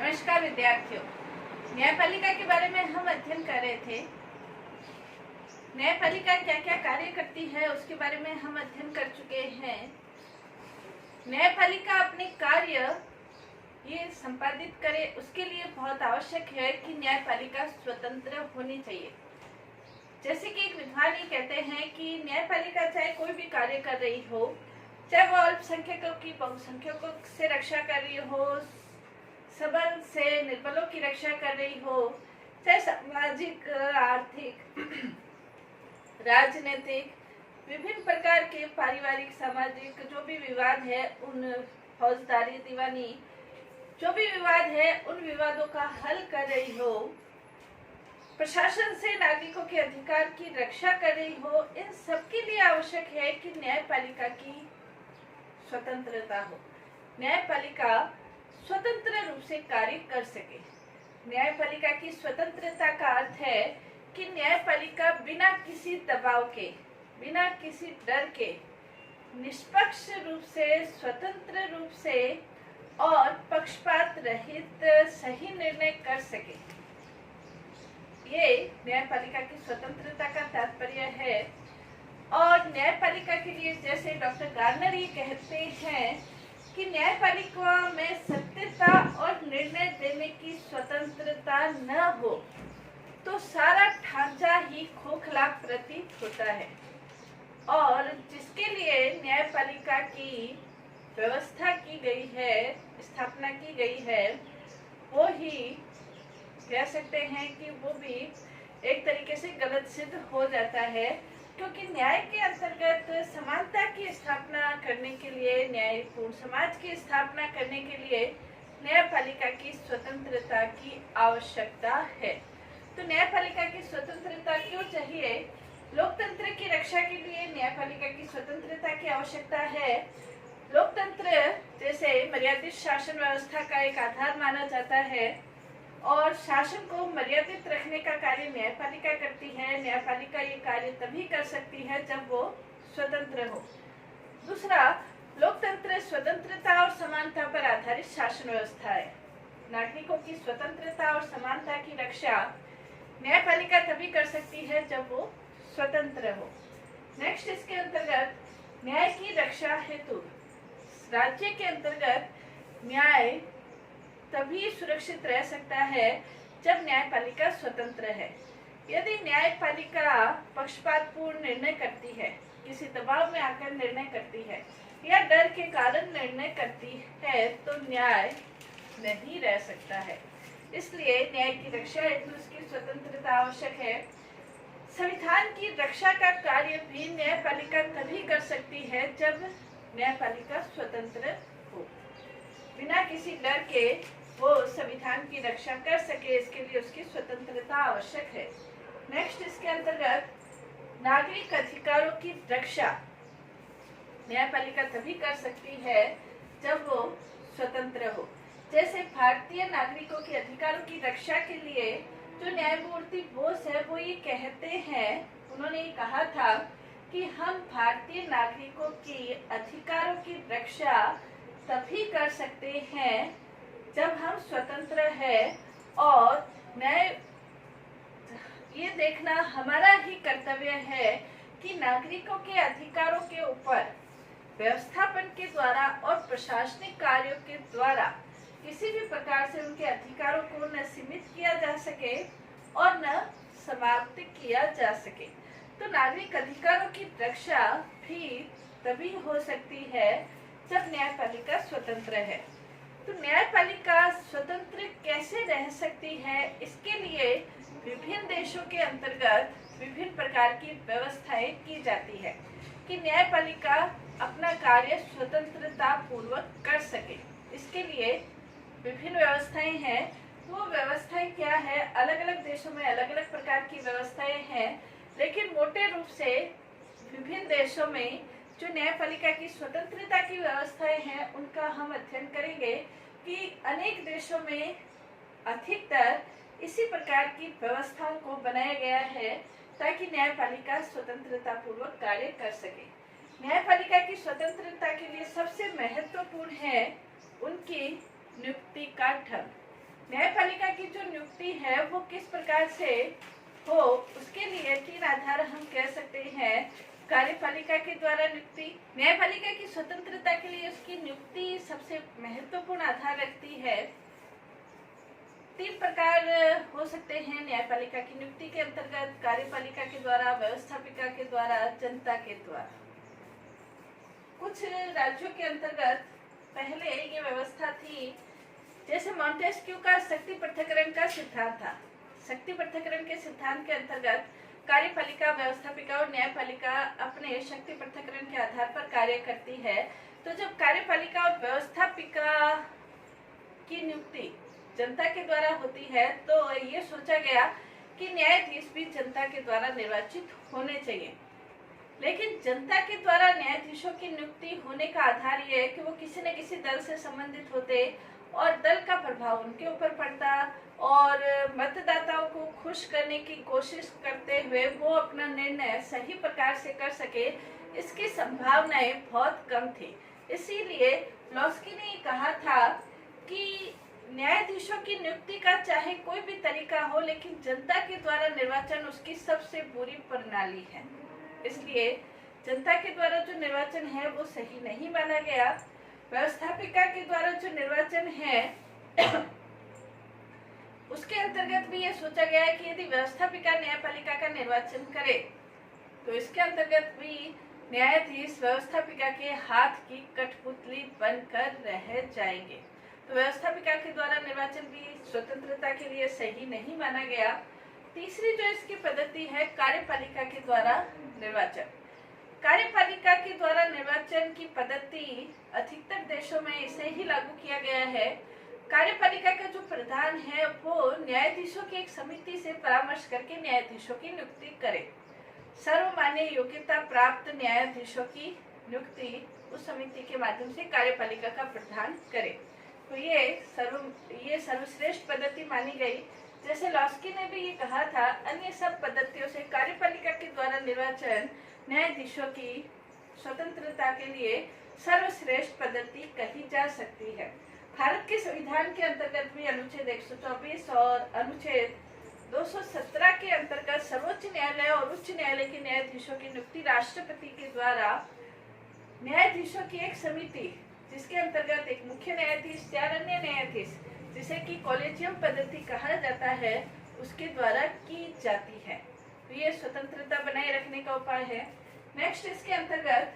नमस्कार विद्यार्थियों। न्यायपालिका के बारे में हम अध्ययन कर रहे थे। न्यायपालिका क्या क्या कार्य करती है उसके बारे में हम अध्ययन कर चुके हैं। न्यायपालिका अपने कार्य ये संपादित करे उसके लिए बहुत आवश्यक है कि न्यायपालिका स्वतंत्र होनी चाहिए। जैसे कि एक विद्वान ये कहते हैं कि न्यायपालिका चाहे कोई भी कार्य कर रही हो, चाहे वो अल्पसंख्यकों की बहुसंख्यकों से रक्षा कर रही हो, सबल से निर्बलों की रक्षा कर रही हो, चाहे सामाजिक, आर्थिक, राजनीतिक, विभिन्न प्रकार के पारिवारिक, सामाजिक जो भी विवाद है, उन फौजदारी, दीवानी जो भी विवाद है उन विवादों का हल कर रही हो, प्रशासन से नागरिकों के अधिकार की रक्षा कर रही हो, इन सबके लिए आवश्यक है कि न्यायपालिका की स्वतंत्रता हो। न्यायपालिका स्वतंत्र रूप से कार्य कर सके। न्यायपालिका की स्वतंत्रता का अर्थ है कि न्यायपालिका बिना किसी दबाव के, बिना किसी डर के, निष्पक्ष रूप से, स्वतंत्र रूप से और पक्षपात रहित सही निर्णय कर सके। ये न्यायपालिका की स्वतंत्रता का तात्पर्य है। और न्यायपालिका के लिए जैसे डॉक्टर गार्नर ये कहते हैं कि न्यायपालिका में सत्यता और निर्णय देने की स्वतंत्रता न हो तो सारा ढांचा ही खोखला प्रतीत होता है। और जिसके लिए न्यायपालिका की व्यवस्था की गई है, स्थापना की गई है, वो ही कह सकते हैं कि वो भी एक तरीके से गलत सिद्ध हो जाता है, क्योंकि न्याय के अंतर्गत समानता की स्थापना करने के लिए, न्यायपूर्ण समाज की स्थापना करने के लिए न्यायपालिका की स्वतंत्रता की आवश्यकता है। तो न्यायपालिका की स्वतंत्रता क्यों चाहिए? लोकतंत्र की रक्षा के लिए न्यायपालिका की स्वतंत्रता की आवश्यकता है। लोकतंत्र जैसे मर्यादित शासन व्यवस्था का एक आधार माना जाता है और शासन को मर्यादित रखने का कार्य न्यायपालिका करती है। न्यायपालिका ये कार्य तभी कर सकती है जब वो स्वतंत्र हो। दूसरा, लोकतंत्र स्वतंत्रता और समानता पर आधारित शासन व्यवस्था है। नागरिकों की स्वतंत्रता और समानता की रक्षा न्यायपालिका तभी कर सकती है जब वो स्वतंत्र हो। नेक्स्ट, इसके अंतर्गत न्याय की रक्षा हेतु राज्य के अंतर्गत न्याय तभी सुरक्षित रह सकता है जब न्यायपालिका स्वतंत्र है। यदि न्यायपालिका पक्षपातपूर्ण निर्णय करती है, किसी दबाव में आकर निर्णय करती है या डर के कारण निर्णय करती है तो न्याय नहीं रह सकता है। इसलिए न्याय की रक्षा हेतु उसकी स्वतंत्रता आवश्यक है। संविधान की रक्षा का कार्य भी न्यायपालिका तभी कर सकती है जब न्यायपालिका स्वतंत्र हो। बिना किसी डर के वो संविधान की रक्षा कर सके, इसके लिए उसकी स्वतंत्रता आवश्यक है। नेक्स्ट, इसके अंतर्गत नागरिक अधिकारों की रक्षा न्यायपालिका तभी कर सकती है जब वो स्वतंत्र हो। जैसे भारतीय नागरिकों के अधिकारों की रक्षा के लिए जो न्यायमूर्ति बोस है वो ये कहते हैं, उन्होंने ये कहा था कि हम भारतीय नागरिकों की अधिकारों की रक्षा तभी कर सकते हैं जब हम स्वतंत्र है और न्याय ये देखना हमारा ही कर्तव्य है कि नागरिकों के अधिकारों के ऊपर व्यवस्थापन के द्वारा और प्रशासनिक कार्यों के द्वारा किसी भी प्रकार से उनके अधिकारों को न सीमित किया जा सके और न समाप्त किया जा सके। तो नागरिक अधिकारों की रक्षा भी तभी हो सकती है जब न्यायपालिका स्वतंत्र है। तो न्यायपालिका स्वतंत्र कैसे रह सकती है, इसके लिए विभिन्न देशों के अंतर्गत विभिन्न प्रकार की व्यवस्थाएं की जाती है कि न्यायपालिका अपना कार्य स्वतंत्रता पूर्वक कर सके। इसके लिए विभिन्न व्यवस्थाएं हैं। वो व्यवस्थाएं क्या है? अलग अलग देशों में अलग अलग प्रकार की व्यवस्थाएं हैं, लेकिन मोटे रूप से विभिन्न देशों में जो न्यायपालिका की स्वतंत्रता की व्यवस्थाएं हैं उनका हम अध्ययन करेंगे कि अनेक देशों में अधिकतर इसी प्रकार की व्यवस्थाओं को बनाया गया है ताकि न्यायपालिका स्वतंत्रता पूर्वक कार्य कर सके। न्यायपालिका की स्वतंत्रता के लिए सबसे महत्वपूर्ण है उनकी नियुक्ति का ढंग। न्यायपालिका की जो नियुक्ति है वो किस प्रकार से हो, उसके लिए 3 आधार हम कह सकते हैं। कार्यपालिका के द्वारा नियुक्ति, न्यायपालिका की स्वतंत्रता के लिए उसकी नियुक्ति सबसे महत्वपूर्ण आधार रखती है। 3 प्रकार हो सकते हैं न्यायपालिका की नियुक्ति के अंतर्गत, कार्यपालिका के द्वारा, व्यवस्थापिका के द्वारा, जनता के द्वारा। कुछ राज्यों के अंतर्गत पहले ये व्यवस्था थी, जैसे मॉन्टेस्क्यू का शक्ति पृथक्करण का सिद्धांत था। शक्ति पृथक्करण के सिद्धांत के अंतर्गत कार्यपालिका, व्यवस्थापिका और न्यायपालिका अपने शक्ति पृथक्करण के आधार पर कार्य करती है। तो जब कार्यपालिका और व्यवस्थापिका की नियुक्ति जनता के द्वारा होती है, तो ये सोचा गया कि न्यायाधीश भी जनता के द्वारा निर्वाचित होने चाहिए। लेकिन जनता के द्वारा न्यायाधीशों की नियुक्ति होने का आधार ये है कि वो किसी न किसी दल से संबंधित होते और दल का प्रभाव उनके ऊपर पड़ता और मतदाताओं को खुश करने की कोशिश करते हुए वो अपना निर्णय सही प्रकार से कर सके, इसकी संभावनाएं बहुत कम थी। इसीलिए लॉस्की ने कहा था कि न्यायाधीशों की नियुक्ति का चाहे कोई भी तरीका हो, लेकिन जनता के द्वारा निर्वाचन उसकी सबसे बुरी प्रणाली है। इसलिए जनता के द्वारा जो निर्वाचन है वो सही नहीं माना गया। व्यवस्थापिका के द्वारा जो निर्वाचन है उसके अंतर्गत भी ये सोचा गया है कि यदि व्यवस्थापिका न्यायपालिका का निर्वाचन करे तो इसके अंतर्गत भी न्यायाधीश व्यवस्थापिका के हाथ की कठपुतली बनकर रह जाएंगे। तो व्यवस्थापिका के द्वारा निर्वाचन भी स्वतंत्रता के लिए सही नहीं माना गया। तीसरी जो इसकी पद्धति है, कार्यपालिका के द्वारा निर्वाचन। कार्यपालिका के द्वारा निर्वाचन की पद्धति अधिकतर देशों में इसे ही लागू किया गया है। कार्यपालिका का जो प्रधान है वो न्यायाधीशों की एक समिति से परामर्श करके न्यायाधीशों की नियुक्ति करे। सर्वमान्य योग्यता प्राप्त न्यायाधीशों की नियुक्ति उस समिति के माध्यम से कार्यपालिका का प्रधान करे। तो ये सर्वश्रेष्ठ पद्धति मानी गई। जैसे लॉस्की ने भी ये कहा था, अन्य सब पद्धतियों से कार्यपालिका के द्वारा निर्वाचन न्यायाधीशों की स्वतंत्रता के लिए सर्वश्रेष्ठ पद्धति कही जा सकती है। भारत के संविधान के अंतर्गत भी अनुच्छेद 124 और अनुच्छेद 217 के अंतर्गत सर्वोच्च न्यायालय और उच्च न्यायालय के न्यायाधीशों की नियुक्ति राष्ट्रपति के द्वारा न्यायाधीशों की एक समिति, जिसके अंतर्गत एक मुख्य न्यायाधीश, 4 अन्य न्यायाधीश, जिसे कि कॉलेजियम पद्धति कहा जाता है, उसके द्वारा की जाती है। तो ये स्वतंत्रता बनाए रखने का उपाय है। नेक्स्ट, इसके अंतर्गत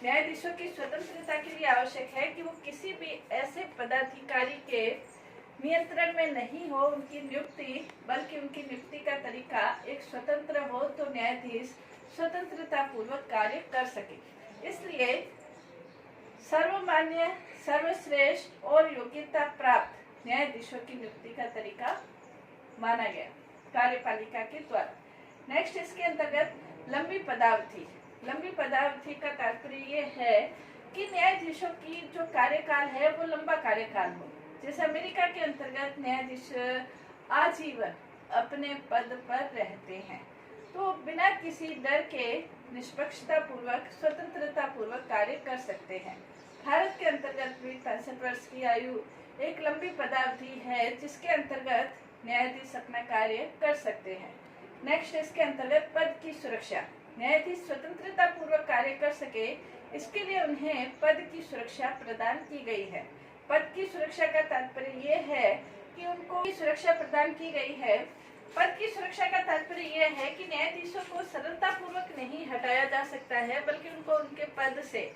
न्यायाधीशों की स्वतंत्रता के लिए आवश्यक है कि वो किसी भी ऐसे पदाधिकारी के नियंत्रण में नहीं हो उनकी नियुक्ति, बल्कि उनकी नियुक्ति का तरीका एक स्वतंत्र हो, तो न्यायाधीश स्वतंत्रता पूर्वक कार्य कर सके। इसलिए सर्वमान्य, सर्वश्रेष्ठ और योग्यता प्राप्त न्यायाधीशों की नियुक्ति का तरीका माना गया कार्यपालिका के द्वारा। नेक्स्ट, इसके अंतर्गत लंबी पदावधि। लंबी पदावधि का तात्पर्य ये है कि न्यायाधीशों की जो कार्यकाल है वो लंबा कार्यकाल हो। जैसे अमेरिका के अंतर्गत न्यायाधीश आजीवन अपने पद पर रहते हैं, तो बिना किसी डर के निष्पक्षता पूर्वक, स्वतंत्रता पूर्वक कार्य कर सकते हैं। भारत के अंतर्गत भी 65 वर्ष की आयु एक लंबी पदावधि है, जिसके अंतर्गत न्यायाधीश अपना कार्य कर सकते हैं। नेक्स्ट, इसके अंतर्गत पद की सुरक्षा। न्यायाधीश स्वतंत्रता पूर्वक कार्य कर सके, इसके लिए उन्हें पद की सुरक्षा प्रदान की गई है। पद की सुरक्षा का तात्पर्य ये है कि उनको सुरक्षा प्रदान की गई है। पद की सुरक्षा का तात्पर्य ये है कि न्यायाधीशों को सरलता पूर्वक नहीं हटाया जा सकता है, बल्कि उनको उनके पद से,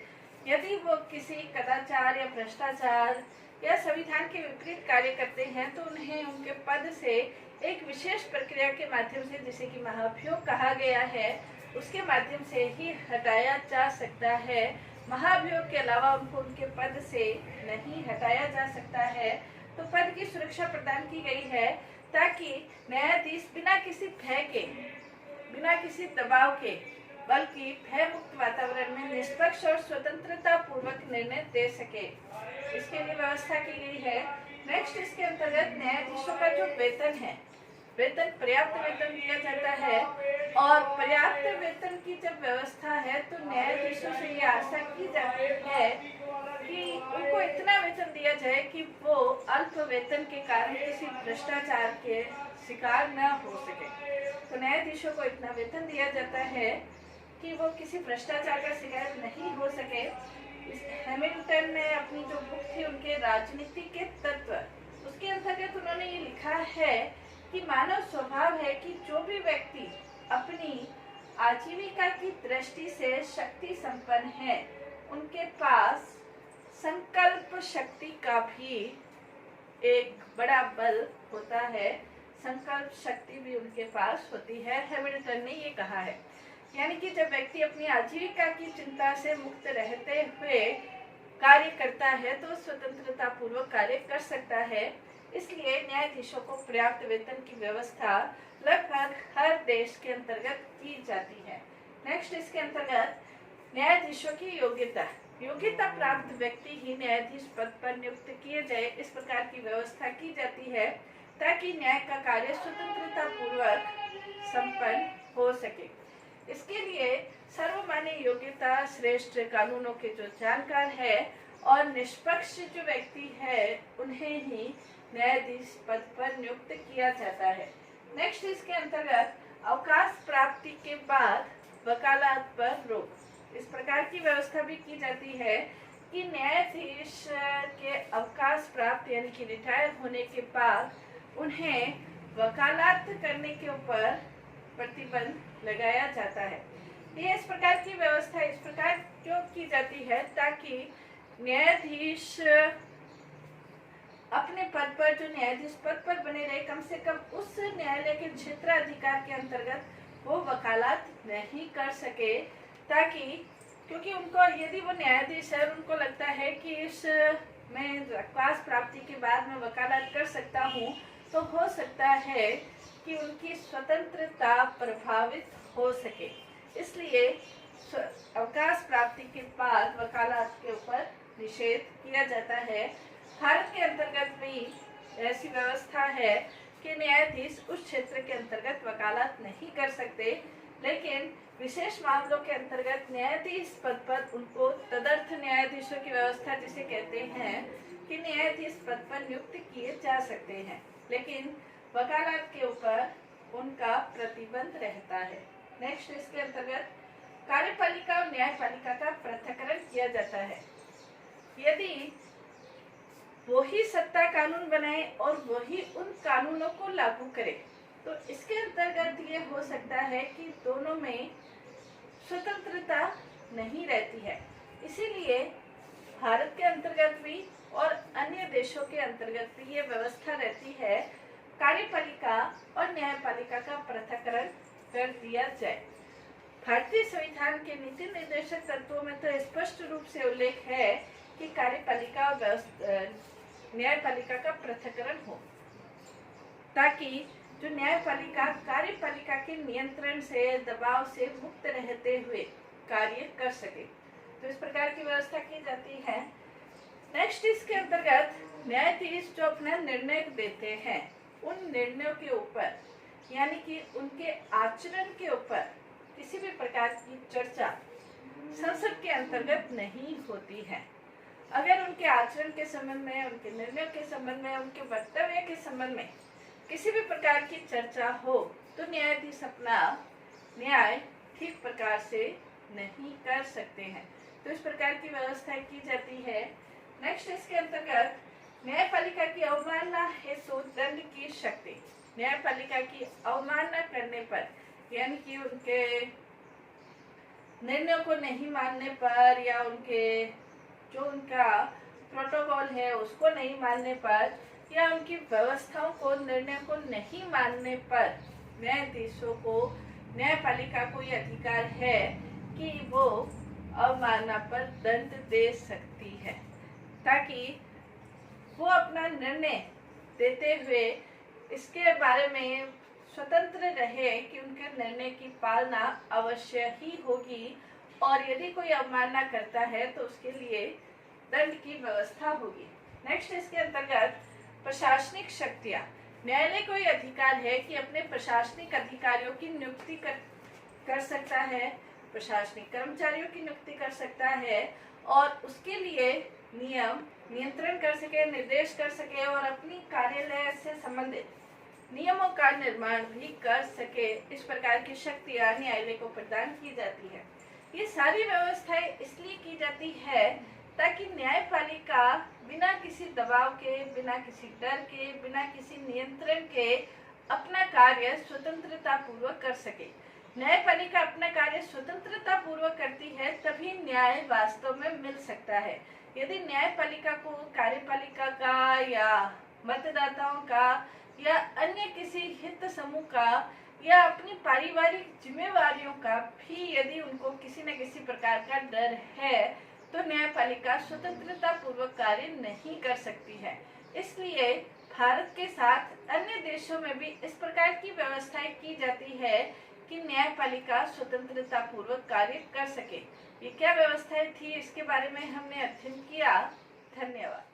यदि वो किसी कदाचार या भ्रष्टाचार या संविधान के विपरीत कार्य करते हैं, तो उन्हें उनके पद से एक विशेष प्रक्रिया के माध्यम से, जिसे कि महाभियोग कहा गया है, उसके माध्यम से ही हटाया जा सकता है। महाभियोग के अलावा उनको उनके पद से नहीं हटाया जा सकता है। तो पद की सुरक्षा प्रदान की गई है ताकि न्यायाधीश बिना किसी भय के, बिना किसी दबाव के, बल्कि भय मुक्त वातावरण में निष्पक्ष और स्वतंत्रता पूर्वक निर्णय दे सके, इसके लिए व्यवस्था की गई है। नेक्स्ट, इसके अंतर्गत न्यायाधीशों का जो वेतन है, वेतन पर्याप्त वेतन दिया जाता है, और पर्याप्त वेतन की जब व्यवस्था है तो न्यायाधीशों से ये आशा की जाती है कि उनको इतना वेतन दिया जाए कि वो अल्प वेतन के कारण किसी भ्रष्टाचार के शिकार न हो सके। तो न्यायाधीशों को इतना वेतन दिया जाता है कि वो किसी भ्रष्टाचार का शिकार नहीं हो सके। हैमिल्टन ने अपनी जो बुक थी उनके राजनीति के तत्व, उसके अंतर्गत उन्होंने ये लिखा है कि मानव स्वभाव है कि जो भी व्यक्ति अपनी आजीविका की दृष्टि से शक्ति संपन्न है, उनके पास संकल्प शक्ति का भी एक बड़ा बल होता है, संकल्प शक्ति भी उनके पास होती है। हैमिल्टन ने ये कहा है, यानी कि जब व्यक्ति अपनी आजीविका की चिंता से मुक्त रहते हुए कार्य करता है तो स्वतंत्रता पूर्वक कार्य कर सकता है। इसलिए न्यायाधीशों को पर्याप्त वेतन की व्यवस्था लगभग हर देश के अंतर्गत की जाती है। नेक्स्ट, इसके अंतर्गत न्यायाधीशों की योग्यता प्राप्त व्यक्ति ही न्यायाधीश पद पर नियुक्त किए जाए, इस प्रकार की व्यवस्था की जाती है ताकि न्याय का कार्य स्वतंत्रता पूर्वक संपन्न हो सके। इसके लिए सर्वमान्य योग्यता श्रेष्ठ कानूनों के जो जानकार है और निष्पक्ष जो व्यक्ति है, उन्हें ही न्यायाधीश पद पर नियुक्त किया जाता है। नेक्स्ट, इसके अंतर्गत अवकाश प्राप्ति के बाद वकालत पर रोक, इस प्रकार की व्यवस्था भी की जाती है कि न्यायाधीश के अवकाश प्राप्त यानी कि रिटायर होने के बाद उन्हें वकालत करने के ऊपर प्रतिबंध लगाया जाता है। ये इस प्रकार की व्यवस्था इस प्रकार क्यों की जाती है ताकि न्यायाधीश अपने पद पर, जो न्यायाधीश पद पर बने रहे, कम से कम उस न्यायालय के क्षेत्राधिकार के अंतर्गत वो वकालत नहीं कर सके, ताकि क्योंकि उनको यदि वो न्यायाधीश है, उनको लगता है कि इस मैं अवकाश प्राप्ति के बाद मैं वकालत कर सकता हूँ, तो हो सकता है कि उनकी स्वतंत्रता प्रभावित हो सके। इसलिए अवकाश प्राप्ति के बाद वकालत के ऊपर निषेध किया जाता है। भारत के अंतर्गत भी ऐसी व्यवस्था है कि न्यायाधीश उस क्षेत्र के अंतर्गत वकालत नहीं कर सकते, लेकिन विशेष मामलों के अंतर्गत न्यायाधीश पद पर उनको तदर्थ न्यायाधीशों की व्यवस्था जिसे कहते हैं कि न्यायाधीश पद पर नियुक्त किए जा सकते हैं, लेकिन वकालत के ऊपर उनका प्रतिबंध रहता है। नेक्स्ट, इसके अंतर्गत कार्यपालिका और न्यायपालिका का पृथक्करण किया जाता है। यदि वही सत्ता कानून बनाए और वही उन कानूनों को लागू करे, तो इसके अंतर्गत ये हो सकता है कि दोनों में स्वतंत्रता नहीं रहती है। इसीलिए भारत के अंतर्गत भी और अन्य देशों के अंतर्गत भी ये व्यवस्था रहती है, कार्यपालिका और न्यायपालिका का पृथक्करण कर दिया जाए। भारतीय संविधान के नीति निर्देशक तत्वों में तो स्पष्ट रूप से उल्लेख है कि कार्यपालिका और न्यायपालिका का पृथक्करण हो, ताकि जो न्यायपालिका कार्यपालिका के नियंत्रण से, दबाव से मुक्त रहते हुए कार्य कर सके। तो इस प्रकार की व्यवस्था की जाती है। नेक्स्ट, इसके अंतर्गत न्यायाधीश जो अपना निर्णय देते हैं, उन निर्णयों के ऊपर यानी कि उनके आचरण के ऊपर किसी भी प्रकार की चर्चा संसद के अंतर्गत नहीं होती है। अगर उनके आचरण के संबंध में, उनके निर्णयों के संबंध में, उनके वक्तव्य के संबंध में किसी भी प्रकार की चर्चा हो, तो न्यायाधीश अपना न्याय ठीक प्रकार से नहीं कर सकते हैं। तो इस प्रकार की व्यवस्था की जाती है। नेक्स्ट, इसके अंतर्गत न्यायपालिका की अवमानना हेतु दंड की शक्ति। न्यायपालिका की अवमानना करने पर यानी कि उनके निर्णयों को नहीं मानने पर या उनके जो उनका प्रोटोकॉल है उसको नहीं मानने पर या उनकी व्यवस्थाओं को, निर्णय को नहीं मानने पर न्यायाधीशों को, न्यायपालिका को ये अधिकार है कि वो अवमानना पर दंड दे सकती है, ताकि वो अपना निर्णय देते हुए इसके बारे में स्वतंत्र रहे कि उनके निर्णय की पालना अवश्य ही होगी, और यदि कोई अवमानना करता है तो उसके लिए दंड की व्यवस्था होगी। नेक्स्ट, इसके अंतर्गत प्रशासनिक शक्तियां। न्यायालय को यह अधिकार है कि अपने प्रशासनिक अधिकारियों की नियुक्ति कर सकता है, प्रशासनिक कर्मचारियों की नियुक्ति कर सकता है, और उसके लिए नियम नियंत्रण कर सके, निर्देश कर सके और अपनी कार्यालय से संबंधित नियमों का निर्माण भी कर सके। इस प्रकार की शक्तियां न्यायालय को प्रदान की जाती है। ये सारी व्यवस्थाएं इसलिए की जाती है ताकि न्यायपालिका बिना किसी दबाव के, बिना किसी डर के, बिना किसी नियंत्रण के अपना कार्य स्वतंत्रता पूर्वक कर सके। न्यायपालिका अपना कार्य स्वतंत्रता पूर्वक करती है तभी न्याय वास्तव में मिल सकता है। यदि न्यायपालिका को कार्यपालिका का या मतदाताओं का या अन्य किसी हित समूह का या अपनी पारिवारिक जिम्मेवारियों का भी यदि उनको किसी न किसी प्रकार का डर है तो न्यायपालिका स्वतंत्रता पूर्वक कार्य नहीं कर सकती है। इसलिए भारत के साथ अन्य देशों में भी इस प्रकार की व्यवस्थाएं की जाती है कि न्यायपालिका स्वतंत्रता पूर्वक कार्य कर सके। ये क्या व्यवस्थाएं थी, इसके बारे में हमने अध्ययन किया। धन्यवाद।